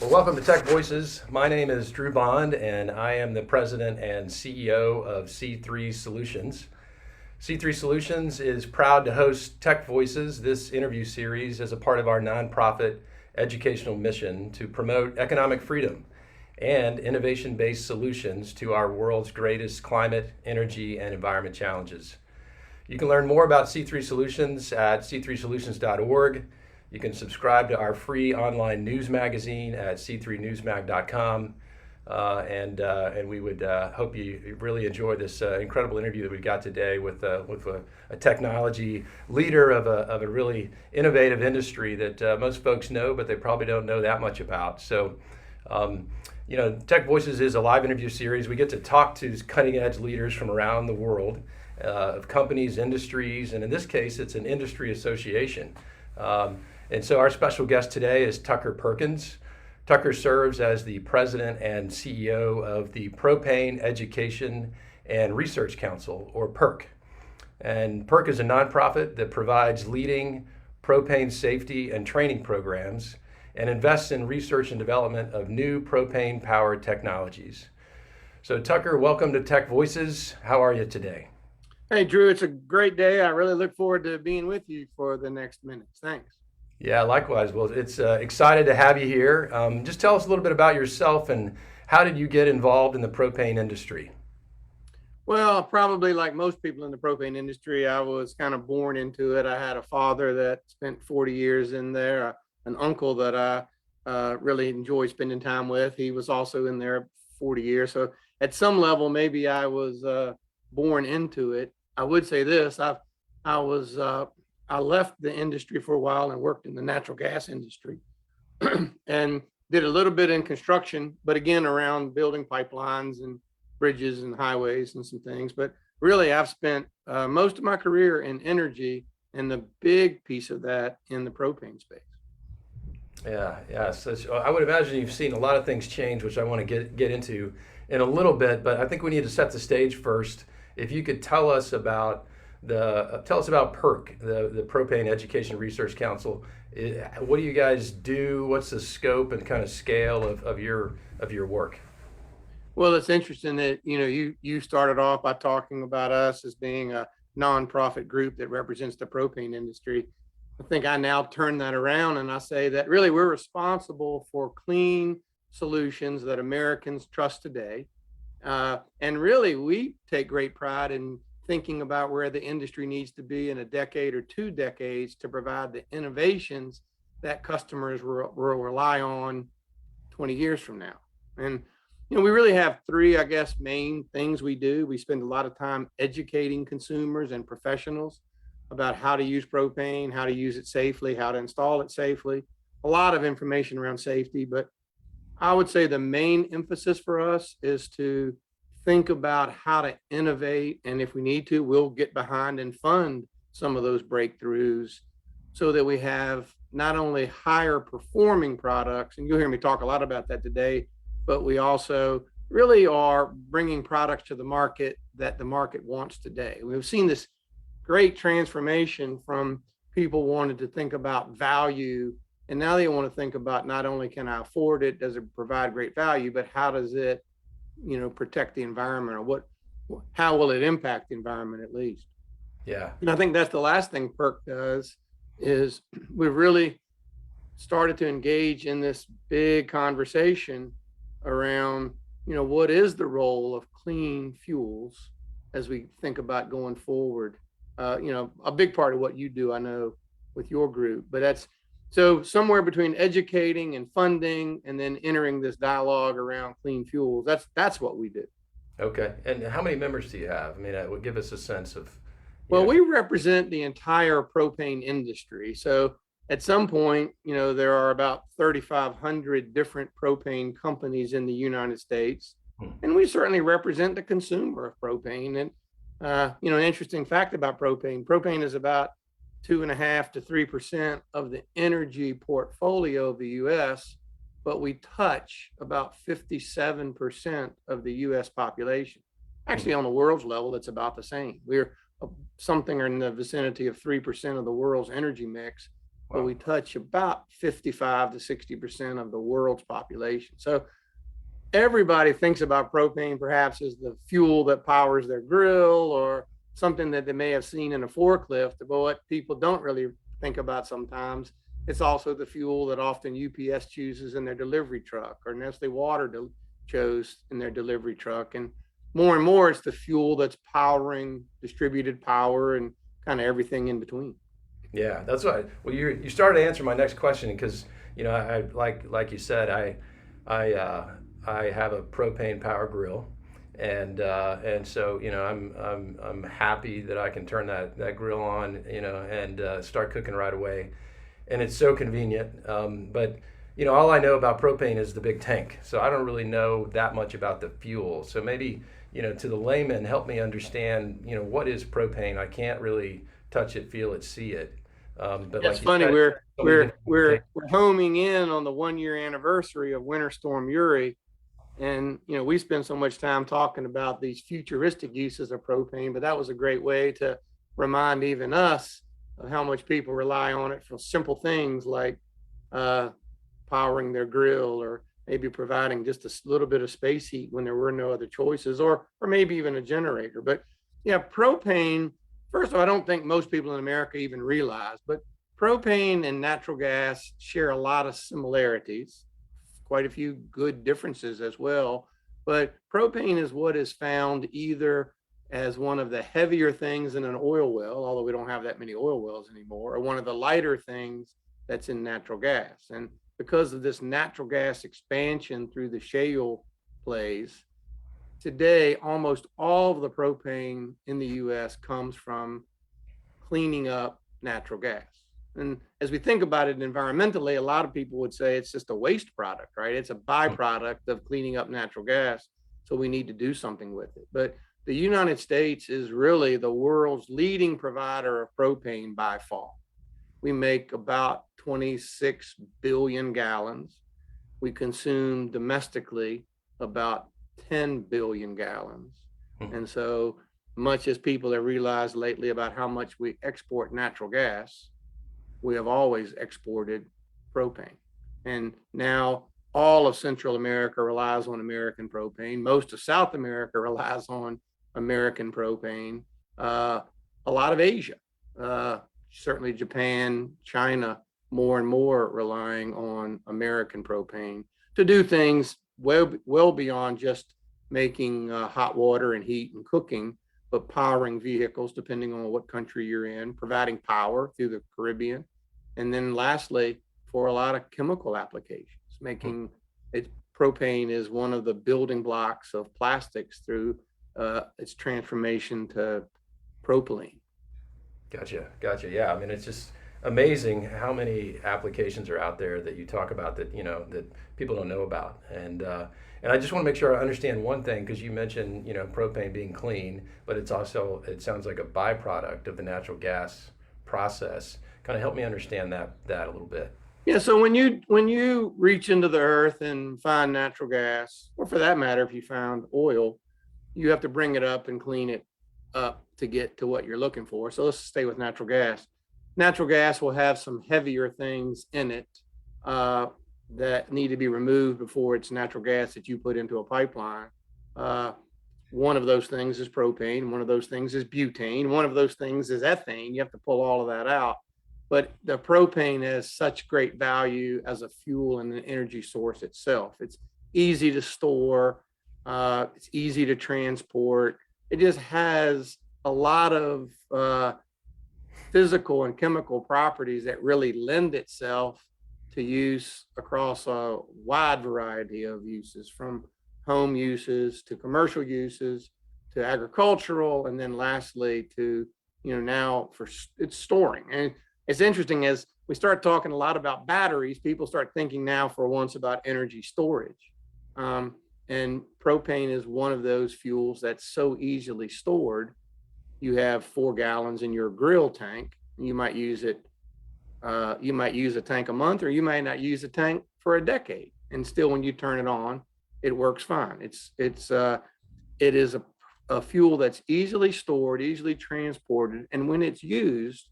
Well, welcome to Tech Voices. My name is Drew Bond, and I am the president and CEO of C3 Solutions. C3 Solutions is proud to host Tech Voices, this interview series, as a part of our nonprofit educational mission to promote economic freedom and innovation-based solutions to our world's greatest climate, energy, and environment challenges. You can learn more about C3 Solutions at c3solutions.org. You can subscribe to our free online news magazine at c3newsmag.com. And we would hope you really enjoy this incredible interview that we've got today with a technology leader of a really innovative industry that most folks know, but they probably don't know that much about. So, Tech Voices is a live interview series. We get to talk to cutting edge leaders from around the world of companies, industries, and in this case, it's an industry association. And so our special guest today is Tucker Perkins. Tucker serves as the president and CEO of the Propane Education and Research Council, or PERC. And PERC is a nonprofit that provides leading propane safety and training programs and invests in research and development of new propane-powered technologies. So Tucker, welcome to Tech Voices. How are you today? Hey, Drew, it's a great day. I really look forward to being with you for the next minutes. Thanks. Yeah, likewise. Well, it's excited to have you here. Just tell us a little bit about yourself and how did you get involved in the propane industry? Well, probably like most people in the propane industry, I was kind of born into it. I had a father that spent 40 years in there, an uncle that I really enjoyed spending time with. He was also in there 40 years. So at some level, maybe I was born into it. I would say this, I left the industry for a while and worked in the natural gas industry and did a little bit in construction, but again, around building pipelines and bridges and highways and some things. But really, I've spent most of my career in energy and the big piece of that in the propane space. Yeah. So I would imagine you've seen a lot of things change, which I want to get into in a little bit, but I think we need to set the stage first. If you could tell us about PERC, the Propane Education Research Council. What do you guys do? What's the scope and kind of scale of your work? Well, it's interesting that you started off by talking about us as being a nonprofit group that represents the propane industry. I think I now turn that around and I say that really we're responsible for clean solutions that Americans trust today. And really, we take great pride in thinking about where the industry needs to be in a decade or 2 decades to provide the innovations that customers will rely on 20 years from now. And we really have 3, I guess, main things we do. We spend a lot of time educating consumers and professionals about how to use propane, how to use it safely, how to install it safely. A lot of information around safety, but I would say the main emphasis for us is to think about how to innovate. And if we need to, we'll get behind and fund some of those breakthroughs so that we have not only higher performing products, and you'll hear me talk a lot about that today, but we also really are bringing products to the market that the market wants today. We've seen this great transformation from people wanting to think about value, and now they want to think about not only can I afford it, does it provide great value, but how does it protect the environment, or how will it impact the environment at least? Yeah. And I think that's the last thing PERC does is we've really started to engage in this big conversation around, what is the role of clean fuels as we think about going forward? A big part of what you do, I know, with your group, but that's so somewhere between educating and funding and then entering this dialogue around clean fuels. That's what we do. Okay. And how many members do you have? I mean, it would give us a sense of. Well, we represent the entire propane industry. So at some point, there are about 3,500 different propane companies in the United States. And we certainly represent the consumer of propane. And, an interesting fact about propane is about 2.5% to 3% of the energy portfolio of the U.S., but we touch about 57% of the U.S. population. Actually, on the world's level, it's about the same. We're something in the vicinity of 3% of the world's energy mix. but Wow. we touch about 55 to 60% of the world's population. So everybody thinks about propane perhaps as the fuel that powers their grill or something that they may have seen in a forklift. But what people don't really think about sometimes, it's also the fuel that often UPS chooses in their delivery truck, or Nestle Water chose in their delivery truck. And more, it's the fuel that's powering distributed power and kind of everything in between. Yeah, that's what. Well, you started to answer my next question because I like you said I have a propane power grill, and so I'm happy that I can turn that grill on and start cooking right away, and it's so convenient. But all I know about propane is the big tank, so I don't really know that much about the fuel. So maybe to the layman, help me understand what is propane. I can't really touch it, feel it, see it. But It's like you funny, said, so many different we're things. homing in on the 1 year anniversary of Winter Storm Uri. And we spend so much time talking about these futuristic uses of propane, but that was a great way to remind even us of how much people rely on it for simple things like powering their grill, or maybe providing just a little bit of space heat when there were no other choices, or maybe even a generator. But yeah, propane, first of all, I don't think most people in America even realize, but propane and natural gas share a lot of similarities, quite a few good differences as well. But propane is what is found either as one of the heavier things in an oil well, although we don't have that many oil wells anymore, or one of the lighter things that's in natural gas. And because of this natural gas expansion through the shale plays, today almost all of the propane in the US comes from cleaning up natural gas. And as we think about it environmentally, a lot of people would say it's just a waste product, right? It's a byproduct of cleaning up natural gas. So we need to do something with it. But the United States is really the world's leading provider of propane by far. We make about 26 billion gallons. We consume domestically about 10 billion gallons. And so much as people have realized lately about how much we export natural gas, we have always exported propane. And now all of Central America relies on American propane. Most of South America relies on American propane. A lot of Asia, certainly Japan, China, more and more relying on American propane to do things well beyond just making hot water and heat and cooking, but powering vehicles, depending on what country you're in, providing power through the Caribbean. And then lastly, for a lot of chemical applications, making it, propane is one of the building blocks of plastics through its transformation to propylene. Gotcha. Yeah, I mean, it's just amazing how many applications are out there that you talk about that that people don't know about. And I just want to make sure I understand one thing, because you mentioned propane being clean, but it's also, it sounds like a byproduct of the natural gas process. Kind of help me understand that a little bit. Yeah, so when you reach into the earth and find natural gas, or for that matter, if you found oil, you have to bring it up and clean it up to get to what you're looking for. So let's stay with natural gas. Natural gas will have some heavier things in it that need to be removed before it's natural gas that you put into a pipeline. One of those things is propane. One of those things is butane. One of those things is ethane. You have to pull all of that out. But the propane has such great value as a fuel and an energy source itself. It's easy to store. It's easy to transport. It just has a lot of physical and chemical properties that really lend itself to use across a wide variety of uses, from home uses to commercial uses to agricultural, and then lastly to now for it's storing. And it's interesting, as we start talking a lot about batteries, people start thinking now for once about energy storage. And propane is one of those fuels that's so easily stored. You have 4 gallons in your grill tank. You might use it. You might use a tank a month, or you might not use a tank for a decade. And still, when you turn it on, it works fine. It is a fuel that's easily stored, easily transported, and when it's used,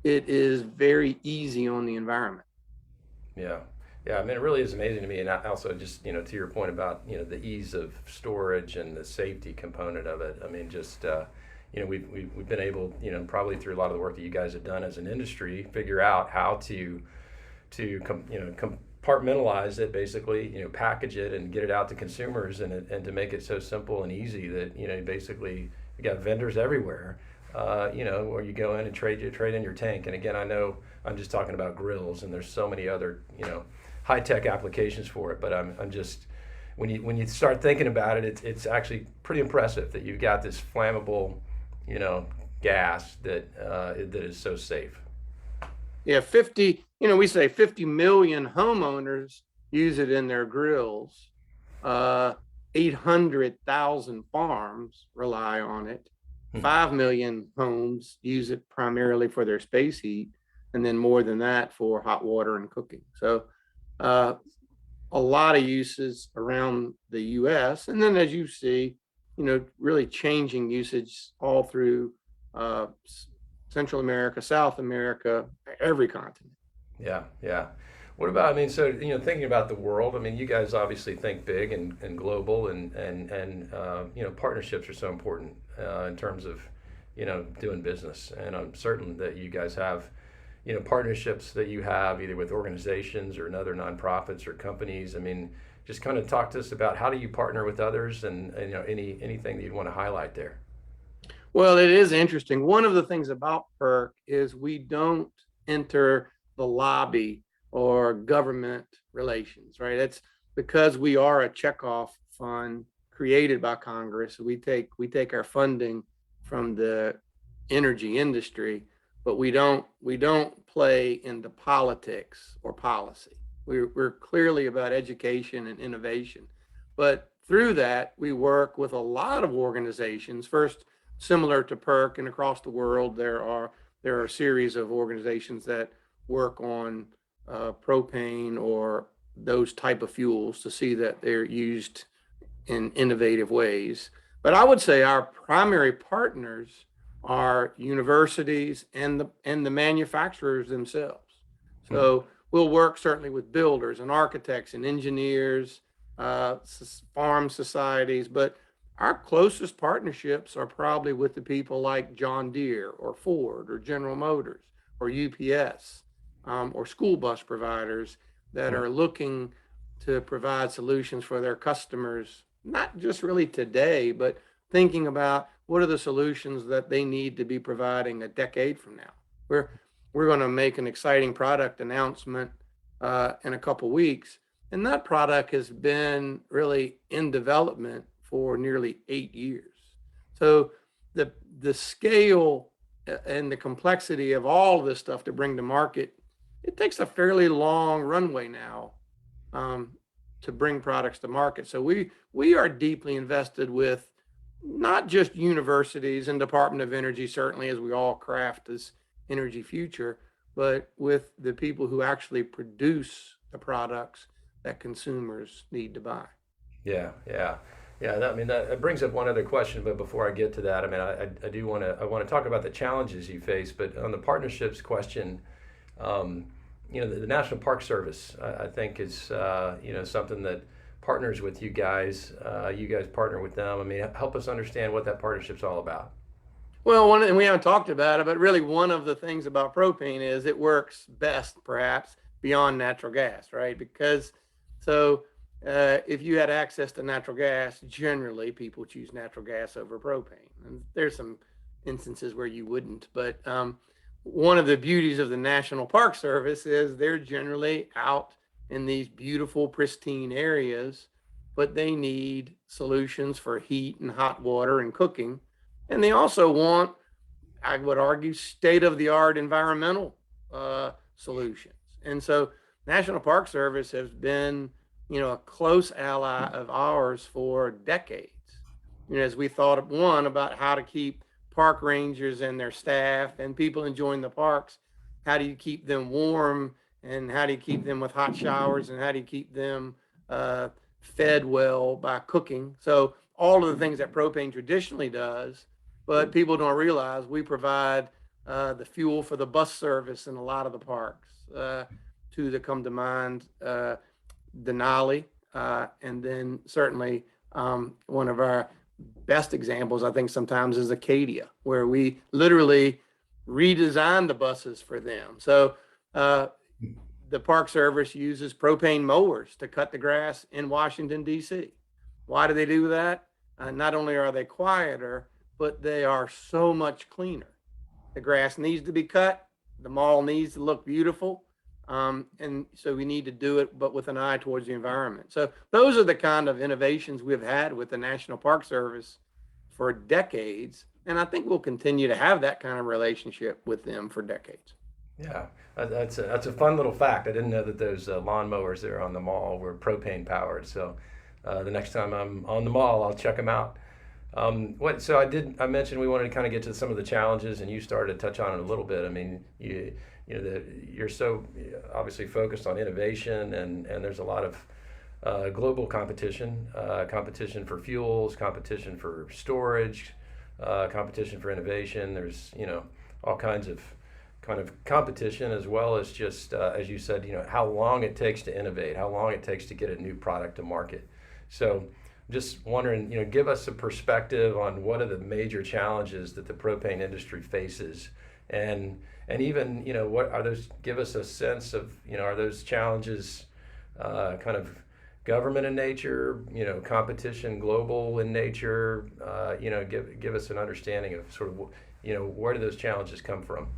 it is very easy on the environment. Yeah. Yeah, I mean, it really is amazing to me. And also just, to your point about, the ease of storage and the safety component of it. I mean, just, we've been able, probably through a lot of the work that you guys have done as an industry, figure out how to compartmentalize it, basically, package it and get it out to consumers, and to make it so simple and easy that, basically you got vendors everywhere, where you go in and trade in your tank. And again, I know I'm just talking about grills, and there's so many other, high-tech applications for it, but I'm just, when you start thinking about it, it's actually pretty impressive that you've got this flammable, gas that is so safe. Yeah, 50, we say 50 million homeowners use it in their grills. 800,000 farms rely on it. 5 million homes use it primarily for their space heat, and then more than that for hot water and cooking. So a lot of uses around the US. And then, as you see, really changing usage all through Central America, South America, every continent. Yeah, yeah. What about, I mean, so, thinking about the world, I mean, you guys obviously think big and global, and partnerships are so important in terms of, doing business. And I'm certain that you guys have, partnerships that you have either with organizations or other nonprofits or companies. I mean, just kind of talk to us about how do you partner with others, and anything that you'd want to highlight there. Well, it is interesting. One of the things about PERC is we don't enter the lobby or government relations, right? It's because we are a checkoff fund created by Congress. We take our funding from the energy industry, but we don't play into politics or policy. We're clearly about education and innovation, but through that we work with a lot of organizations. First, similar to PERC, and across the world, there are a series of organizations that work on propane or those type of fuels to see that they're used in innovative ways. But I would say our primary partners are universities and the manufacturers themselves. So we'll work certainly with builders and architects and engineers, farm societies, but our closest partnerships are probably with the people like John Deere or Ford or General Motors or UPS, or school bus providers that are looking to provide solutions for their customers, not just really today, but thinking about what are the solutions that they need to be providing a decade from now. We're going to make an exciting product announcement in a couple weeks, and that product has been really in development for nearly 8 years. So the scale and the complexity of all of this stuff to bring to market, it takes a fairly long runway now to bring products to market. So we are deeply invested with not just universities and Department of Energy, certainly, as we all craft this energy future, but with the people who actually produce the products that consumers need to buy. Yeah, yeah. Yeah, that brings up one other question, but before I get to that, I mean, I want to talk about the challenges you face, but on the partnerships question, the National Park Service, I think is, something that partners with you guys. You guys partner with them. I mean, help us understand what that partnership's all about. Well, and we haven't talked about it, but really one of the things about propane is it works best, perhaps, beyond natural gas, right? Because if you had access to natural gas, generally people choose natural gas over propane. And there's some instances where you wouldn't, but one of the beauties of the National Park Service is they're generally out in these beautiful, pristine areas, but they need solutions for heat and hot water and cooking. And they also want, I would argue, state-of-the-art environmental solutions. And so National Park Service has been, a close ally of ours for decades. As we thought about how to keep park rangers and their staff and people enjoying the parks, how do you keep them warm, and how do you keep them with hot showers, and how do you keep them fed well by cooking? So all of the things that propane traditionally does, but people don't realize we provide the fuel for the bus service in a lot of the parks. Two that come to mind, Denali, and then certainly one of our best examples, I think sometimes, is Acadia, where we literally redesigned the buses for them. So the Park Service uses propane mowers to cut the grass in Washington, D.C. Why do they do that? Not only are they quieter, but they are so much cleaner. The grass needs to be cut. The mall needs to look beautiful. And so we need to do it, but with an eye towards the environment. So those are the kind of innovations we've had with the National Park Service for decades. And I think we'll continue to have that kind of relationship with them for decades. Yeah, that's a fun little fact. I didn't know that those lawnmowers there on the mall were propane powered. So the next time I'm on the mall, I'll check them out. So I mentioned we wanted to kind of get to some of the challenges, and you started to touch on it a little bit. I mean, you're so obviously focused on innovation, and there's a lot of global competition for fuels, competition for storage, competition for innovation. There's all kinds of kind of competition, as well as just as you said, how long it takes to innovate, how long it takes to get a new product to market. So just wondering, give us a perspective on what are the major challenges that the propane industry faces, and even, what are those, give us a sense of, are those challenges kind of government in nature, competition global in nature, give us an understanding of sort of, where do those challenges come from?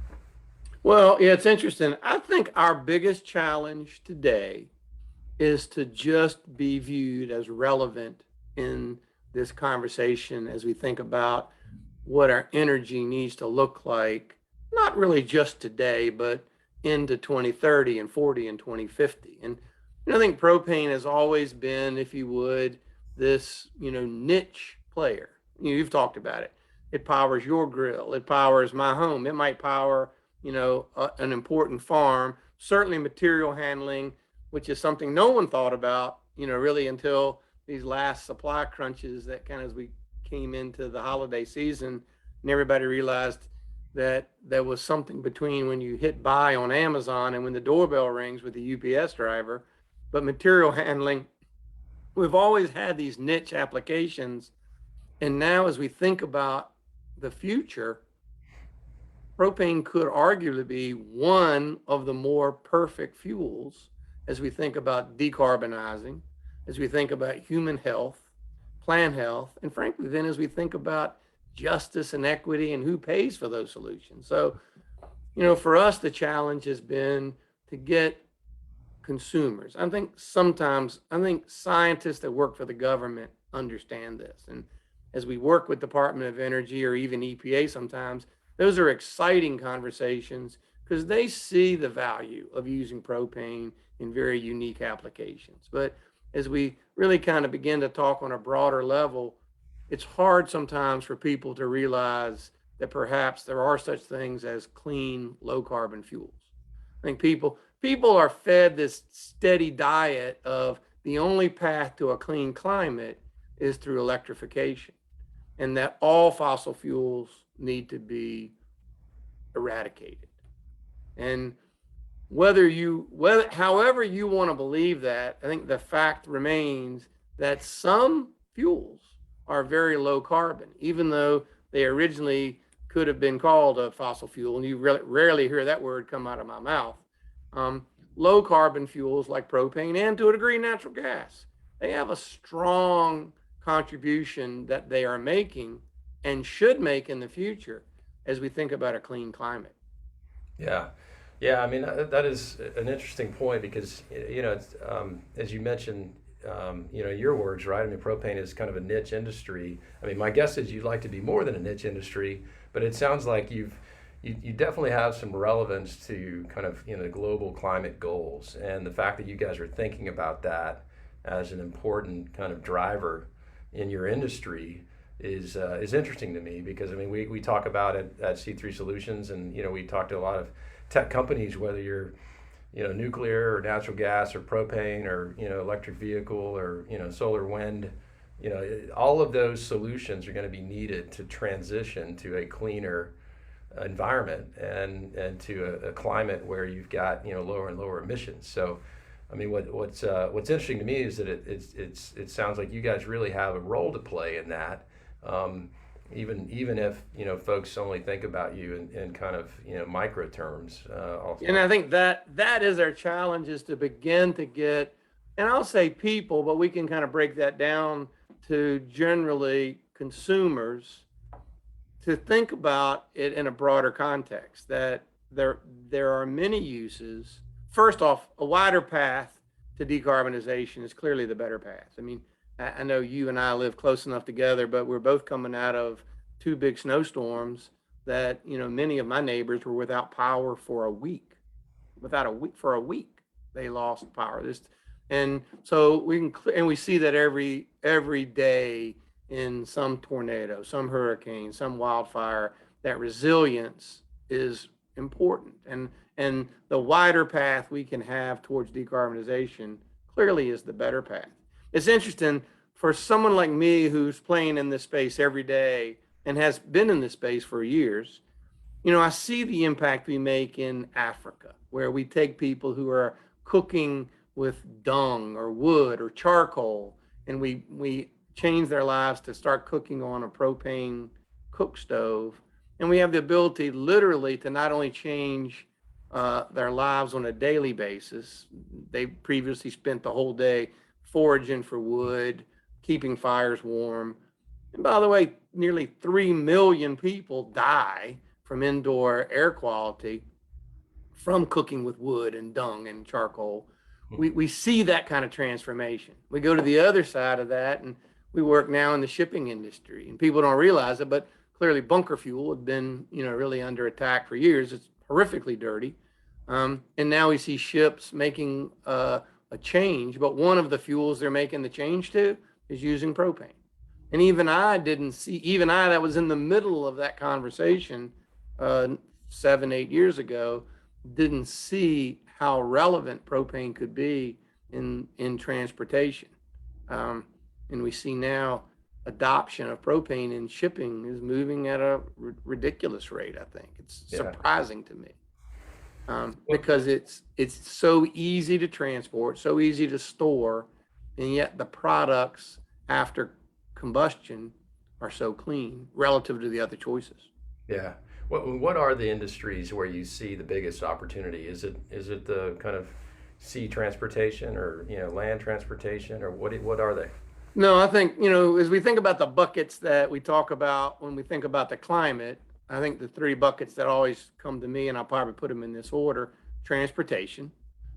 Well, yeah, it's interesting. I think our biggest challenge today is to just be viewed as relevant in this conversation as we think about what our energy needs to look like, not really just today, but into 2030 and 40 and 2050. And I think propane has always been, if you would, this niche player. You've talked about it. It powers your grill. It powers my home. It might power an important farm. Certainly material handling, which is something no one thought about really until these last supply crunches that kind of, as we came into the holiday season, and everybody realized that there was something between when you hit buy on Amazon and when the doorbell rings with the UPS driver. But material handling, we've always had these niche applications. And now as we think about the future, propane could arguably be one of the more perfect fuels as we think about decarbonizing, as we think about human health, plant health, and frankly, then as we think about justice and equity and who pays for those solutions. So, for us, the challenge has been to get consumers. I think scientists that work for the government understand this. And as we work with Department of Energy or even EPA sometimes, those are exciting conversations because they see the value of using propane in very unique applications. But as we really kind of begin to talk on a broader level, it's hard sometimes for people to realize that perhaps there are such things as clean, low carbon fuels. I think people are fed this steady diet of the only path to a clean climate is through electrification, and that all fossil fuels need to be eradicated. And however you want to believe that, I think the fact remains that some fuels are very low carbon, even though they originally could have been called a fossil fuel, and you rarely hear that word come out of my mouth. Low carbon fuels like propane and to a degree natural gas, they have a strong contribution that they are making and should make in the future as we think about a clean climate. Yeah. I mean, that is an interesting point because, it's, as you mentioned, your words, right? I mean, propane is kind of a niche industry. I mean, my guess is you'd like to be more than a niche industry, but it sounds like you definitely have some relevance to kind of, global climate goals. And the fact that you guys are thinking about that as an important kind of driver in your industry is interesting to me because, I mean, we talk about it at C3 Solutions, and, we talk to a lot of tech companies, whether you're, nuclear or natural gas or propane or, electric vehicle or, solar, wind, all of those solutions are going to be needed to transition to a cleaner environment and to a climate where you've got lower and lower emissions. So, I mean, what's interesting to me is that it sounds like you guys really have a role to play in that, even if folks only think about you in kind of micro terms. Also. And I think that is our challenge, is to begin to get, and I'll say people, but we can kind of break that down to generally consumers, to think about it in a broader context, that there are many uses. First off, a wider path to decarbonization is clearly the better path. I mean, I know you and I live close enough together, but we're both coming out of two big snowstorms that, many of my neighbors were without power for a week. For a week, they lost power. And so we see that every day in some tornado, some hurricane, some wildfire. That resilience is important, and the wider path we can have towards decarbonization clearly is the better path. It's interesting for someone like me who's playing in this space every day and has been in this space for years. I see the impact we make in Africa, where we take people who are cooking with dung or wood or charcoal, and we change their lives to start cooking on a propane cook stove. And we have the ability literally to not only change their lives on a daily basis. They previously spent the whole day foraging for wood, keeping fires warm. And by the way, nearly 3 million people die from indoor air quality from cooking with wood and dung and charcoal. We see that kind of transformation. We go to the other side of that, and we work now in the shipping industry, and people don't realize it, but clearly bunker fuel had been, really under attack for years. It's horrifically dirty. And now we see ships making a change, but one of the fuels they're making the change to is using propane. And even I that was in the middle of that conversation 7-8 years ago, didn't see how relevant propane could be in transportation. And we see now adoption of propane in shipping is moving at a ridiculous rate. I think it's surprising to me, because it's so easy to transport, so easy to store, and yet the products after combustion are so clean relative to the other choices. Yeah. What are the industries where you see the biggest opportunity? Is it the kind of sea transportation, or land transportation, or what are they? No, I think, as we think about the buckets that we talk about when we think about the climate, I think the three buckets that always come to me, and I'll probably put them in this order: transportation.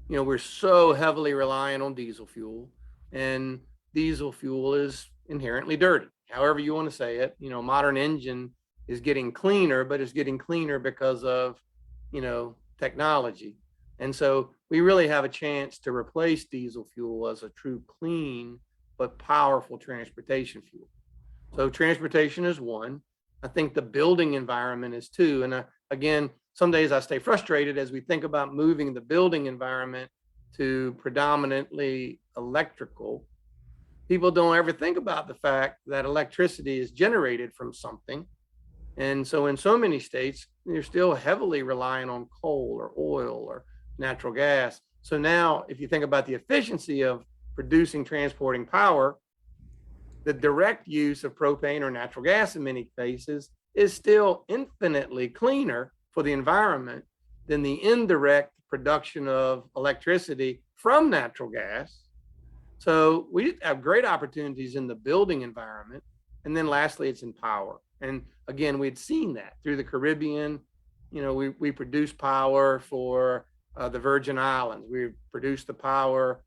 We're so heavily reliant on diesel fuel, and diesel fuel is inherently dirty. However you want to say it, modern engine is getting cleaner, but it's getting cleaner because of, technology. And so we really have a chance to replace diesel fuel as a true clean but powerful transportation fuel. So transportation is one. I think the building environment is two. And again, some days I stay frustrated as we think about moving the building environment to predominantly electrical. People don't ever think about the fact that electricity is generated from something. And so in so many states, you're still heavily relying on coal or oil or natural gas. So now, if you think about the efficiency of producing, transporting power, the direct use of propane or natural gas in many cases is still infinitely cleaner for the environment than the indirect production of electricity from natural gas. So we have great opportunities in the building environment. And then lastly, it's in power. And again, we'd seen that through the Caribbean. We produce power for the Virgin Islands. We produce the power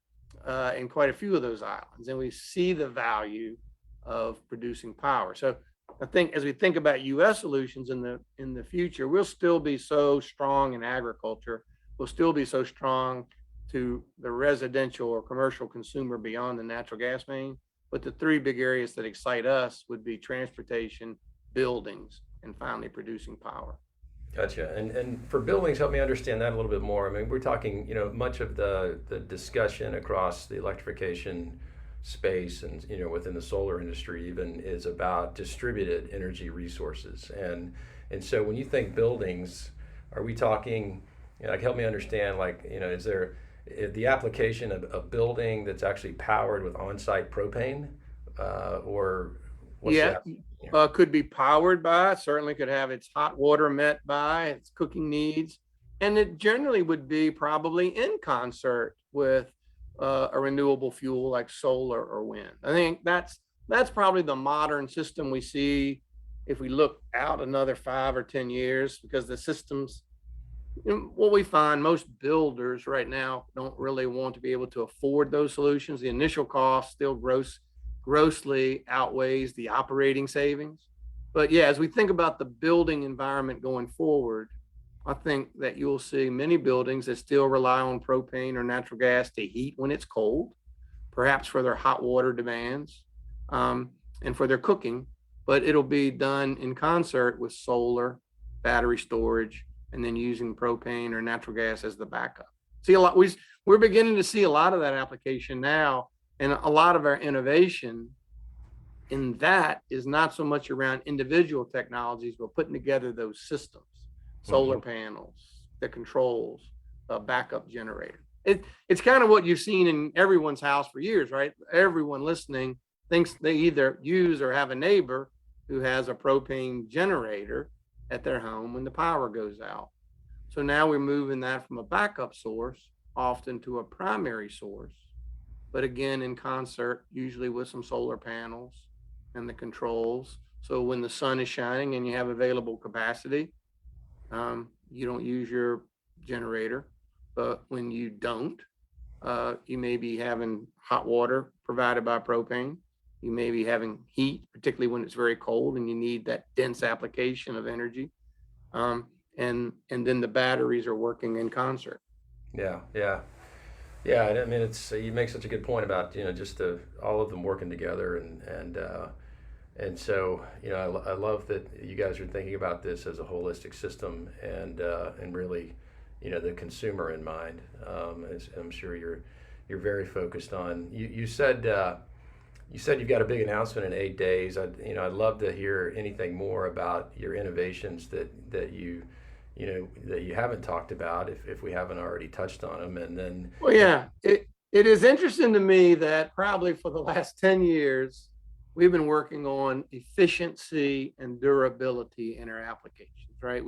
in quite a few of those islands, and we see the value of producing power. So I think as we think about U.S. solutions in the future, we'll still be so strong in agriculture. We'll still be so strong to the residential or commercial consumer beyond the natural gas main. But the three big areas that excite us would be transportation, buildings, and finally producing power. Gotcha. And for buildings, help me understand that a little bit more. I mean, we're talking, much of the discussion across the electrification space and, within the solar industry even, is about distributed energy resources. And And so when you think buildings, are we talking, like, help me understand, like, is there the application of a building that's actually powered with on-site propane, or what's Yeah, that? Yeah. could be powered by, certainly could have its hot water met by its cooking needs. And it generally would be probably in concert with a renewable fuel like solar or wind. I think that's probably the modern system we see if we look out another 5 or 10 years, because the systems, what we find, most builders right now don't really want to be able to afford those solutions. The initial cost still grossly outweighs the operating savings. But yeah, as we think about the building environment going forward, I think that you'll see many buildings that still rely on propane or natural gas to heat when it's cold, perhaps for their hot water demands, and for their cooking, but it'll be done in concert with solar, battery storage, and then using propane or natural gas as the backup. See a lot, we're beginning to see a lot of that application now, and a lot of our innovation in that is not so much around individual technologies, but putting together those systems, solar panels, the controls, a backup generator. It's kind of what you've seen in everyone's house for years, right? Everyone listening thinks they either use or have a neighbor who has a propane generator at their home when the power goes out. So now we're moving that from a backup source often to a primary source, but again, in concert, usually with some solar panels and the controls. So when the sun is shining and you have available capacity, you don't use your generator. But when you don't, you may be having hot water provided by propane. You may be having heat, particularly when it's very cold and you need that dense application of energy. And then the batteries are working in concert. Yeah, yeah, yeah. I mean, you make such a good point about just all of them working together, and so I love that you guys are thinking about this as a holistic system, and really the consumer in mind. As I'm sure you're very focused on. You said you've got a big announcement in 8 days. I'd love to hear anything more about your innovations that you haven't talked about, if we haven't already touched on them. And then, well, yeah, it is interesting to me that probably for the last 10 years, we've been working on efficiency and durability in our applications, right?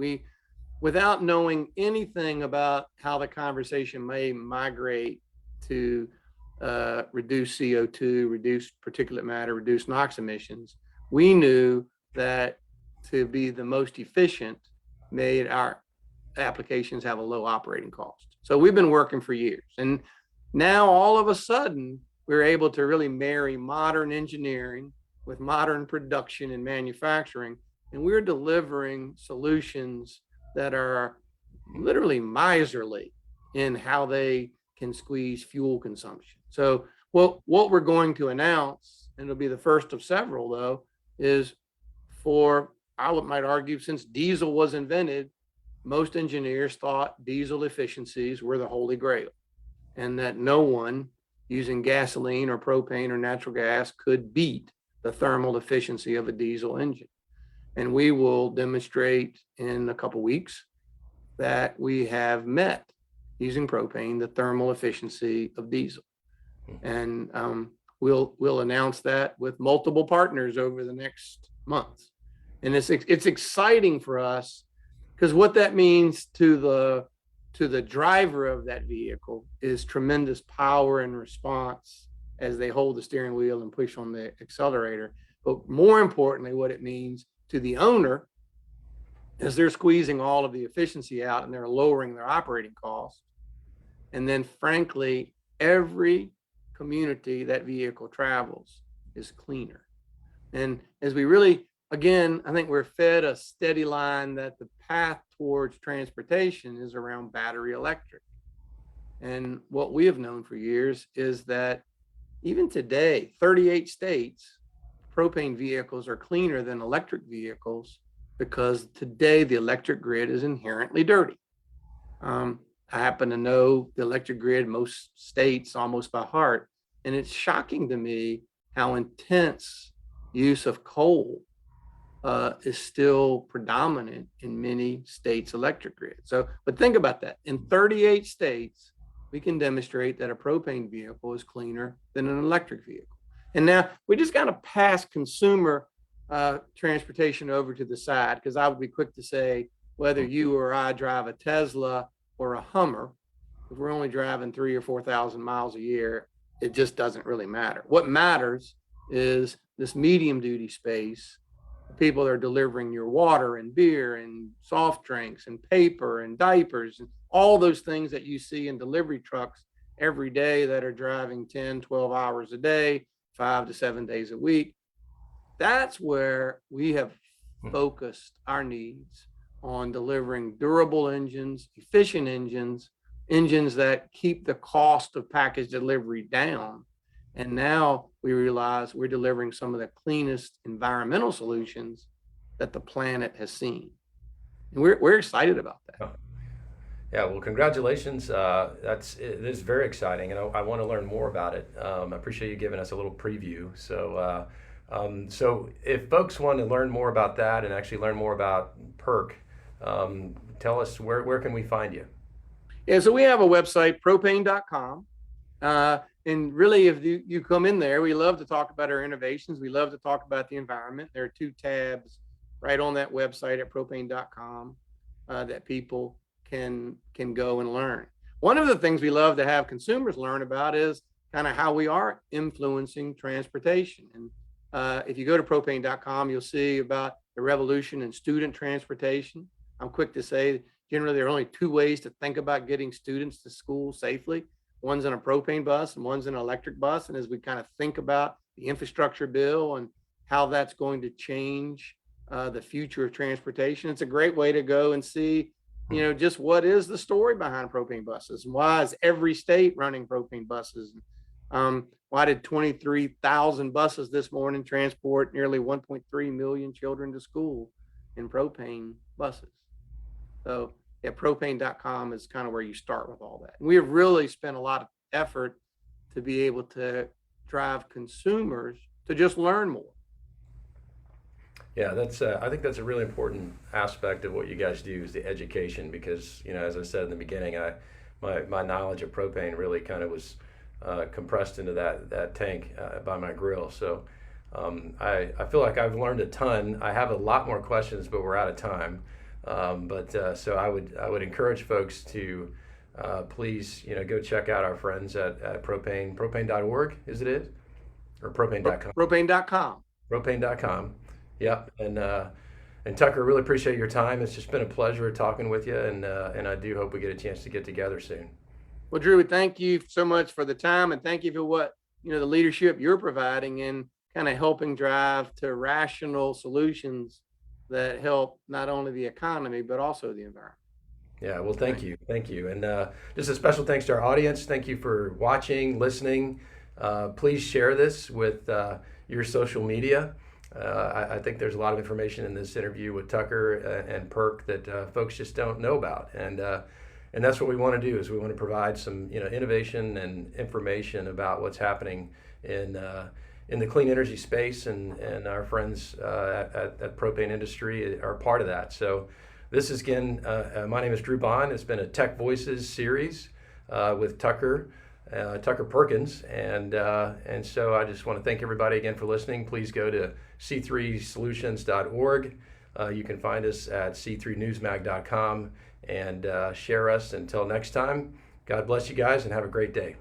Without knowing anything about how the conversation may migrate to reduce CO2, reduce particulate matter, reduce NOx emissions, we knew that to be the most efficient made our applications have a low operating cost. So we've been working for years. And now all of a sudden, we're able to really marry modern engineering with modern production and manufacturing. And we're delivering solutions that are literally miserly in how they can squeeze fuel consumption. So what we're going to announce, and it'll be the first of several though, is I might argue, since diesel was invented, most engineers thought diesel efficiencies were the holy grail, and that no one using gasoline or propane or natural gas could beat the thermal efficiency of a diesel engine. And we will demonstrate in a couple of weeks that we have met, using propane, the thermal efficiency of diesel. And we'll announce that with multiple partners over the next months. And it's exciting for us, because what that means to the driver of that vehicle is tremendous power and response as they hold the steering wheel and push on the accelerator. But more importantly, what it means to the owner is they're squeezing all of the efficiency out and they're lowering their operating costs. And then frankly, every community that vehicle travels is cleaner. And as we really, again, I think we're fed a steady line that the path towards transportation is around battery electric. And what we have known for years is that even today, 38 states, propane vehicles are cleaner than electric vehicles, because today the electric grid is inherently dirty. I happen to know the electric grid, most states almost by heart, and it's shocking to me how intense use of coal is still predominant in many states' electric grid. So, but think about that. In 38 states, we can demonstrate that a propane vehicle is cleaner than an electric vehicle. And now we just got to pass consumer transportation over to the side, because I would be quick to say whether you or I drive a Tesla or a Hummer, if we're only driving 3,000 or 4,000 miles a year, it just doesn't really matter. What matters is this medium duty space, people that are delivering your water and beer and soft drinks and paper and diapers and all those things that you see in delivery trucks every day that are driving 10, 12 hours a day, 5 to 7 days a week. That's where we have focused our needs on delivering durable engines, efficient engines, engines that keep the cost of package delivery down. And now we realize we're delivering some of the cleanest environmental solutions that the planet has seen. And we're excited about that. Yeah, well, congratulations. It is very exciting, and I want to learn more about it. I appreciate you giving us a little preview. So, so if folks want to learn more about that and actually learn more about PERC, tell us where can we find you? Yeah, so we have a website, propane.com. And really, if you come in there, we love to talk about our innovations. We love to talk about the environment. There are 2 tabs right on that website at propane.com that people can go and learn. One of the things we love to have consumers learn about is kind of how we are influencing transportation. And if you go to propane.com, you'll see about the revolution in student transportation. I'm quick to say, generally, there are only 2 ways to think about getting students to school safely. One's in a propane bus and one's in an electric bus. And as we kind of think about the infrastructure bill and how that's going to change the future of transportation, it's a great way to go and see, just what is the story behind propane buses, and why is every state running propane buses? Why did 23,000 buses this morning transport nearly 1.3 million children to school in propane buses? So yeah, propane.com is kind of where you start with all that. And we have really spent a lot of effort to be able to drive consumers to just learn more. Yeah, I think that's a really important aspect of what you guys do is the education, because as I said in the beginning, my knowledge of propane really kind of was compressed into that tank by my grill. So I feel like I've learned a ton. I have a lot more questions, but we're out of time. So I would encourage folks to please go check out our friends at propane.org. Is it or propane.com? Propane.com. Propane.com. Yep. And Tucker, really appreciate your time. It's just been a pleasure talking with you, and I do hope we get a chance to get together soon. Well, Drew, thank you so much for the time, and thank you for what the leadership you're providing in kind of helping drive to rational solutions that help not only the economy but also the environment. Yeah, well, thank you. And just a special thanks to our audience. Thank you for watching, listening. Please share this with your social media. I think there's a lot of information in this interview with Tucker and PERC that folks just don't know about, and that's what we want to do. Is we want to provide some innovation and information about what's happening in the clean energy space, and our friends at Propane Industry are part of that. So this is again, my name is Drew Bond. It's been a Tech Voices series with Tucker Perkins, and so I just want to thank everybody again for listening. Please go to c3solutions.org. You can find us at c3newsmag.com and share us. Until next time, God bless you guys and have a great day.